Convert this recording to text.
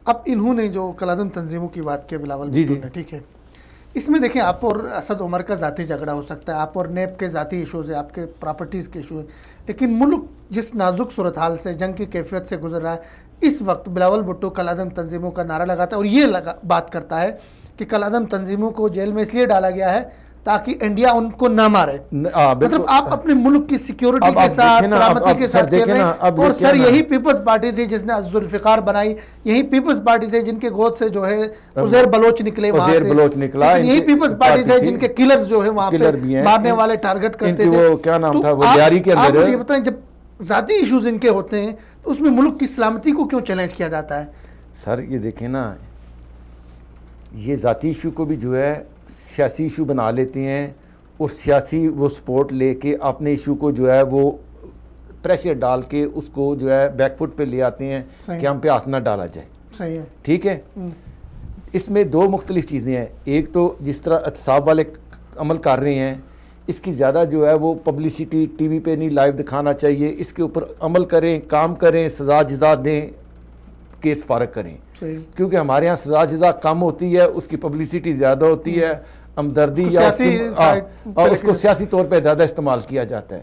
اب انہوں نے جو کالعدم تنظیموں کی بات کی بلاول جی بھٹو نے، ٹھیک ہے، اس میں دیکھیں آپ اور اسد عمر کا ذاتی جھگڑا ہو سکتا ہے، آپ اور نیب کے ذاتی ایشوز ہیں، آپ کے پراپرٹیز کے ایشو ہیں، لیکن ملک جس نازک صورتحال سے، جنگ کی کیفیت سے گزر رہا ہے، اس وقت بلاول بھٹو کالعدم تنظیموں کا نعرہ لگاتا ہے اور یہ بات کرتا ہے کہ کالعدم تنظیموں کو جیل میں اس لیے ڈالا گیا ہے تاکہ انڈیا ان کو نہ مارے۔ مطلب آپ اپنے ملک کی سیکیورٹی کے ساتھ، سلامتی کے ساتھ کھیل رہے ہیں، اور سر یہی پیپلز پارٹی تھی جس نے ذوالفقار بنائی، یہی پیپلز پارٹی تھے جن کے گود سے جو ہے عزیر بلوچ نکلے وہاں سے، یہی پیپلز پارٹی تھے جن کے کلرز جو ہے وہاں پہ مارنے والے ٹارگٹ کرتے تھے۔ تو آپ مجھے یہ بتائیں جب ذاتی ایشوز ان کے ہوتے ہیں تو اس میں ملک کی سلامتی کو کیوں چیلنج کیا جاتا ہے؟ سر یہ دیکھیں نا، یہ ذاتی ایشو کو بھی جو ہے سیاسی ایشو بنا لیتے ہیں، اور سیاسی وہ سپورٹ لے کے اپنے ایشو کو جو ہے وہ پریشر ڈال کے اس کو جو ہے بیک فٹ پہ لے آتے ہیں کہ ہم پہ ہاتھ نہ ڈالا جائے۔ صحیح ہے، ٹھیک ہے، اس میں دو مختلف چیزیں ہیں۔ ایک تو جس طرح احتساب والے عمل کر رہے ہیں، اس کی زیادہ جو ہے وہ پبلسٹی ٹی وی پہ نہیں لائیو دکھانا چاہیے، اس کے اوپر عمل کریں، کام کریں، سزا جزا دیں، کیس فارغ کریں، کیونکہ ہمارے ہاں سزا جزا کم ہوتی ہے، اس کی پبلسٹی زیادہ ہوتی ہے، ہمدردی یا اس کو سیاسی طور پہ زیادہ استعمال کیا جاتا ہے۔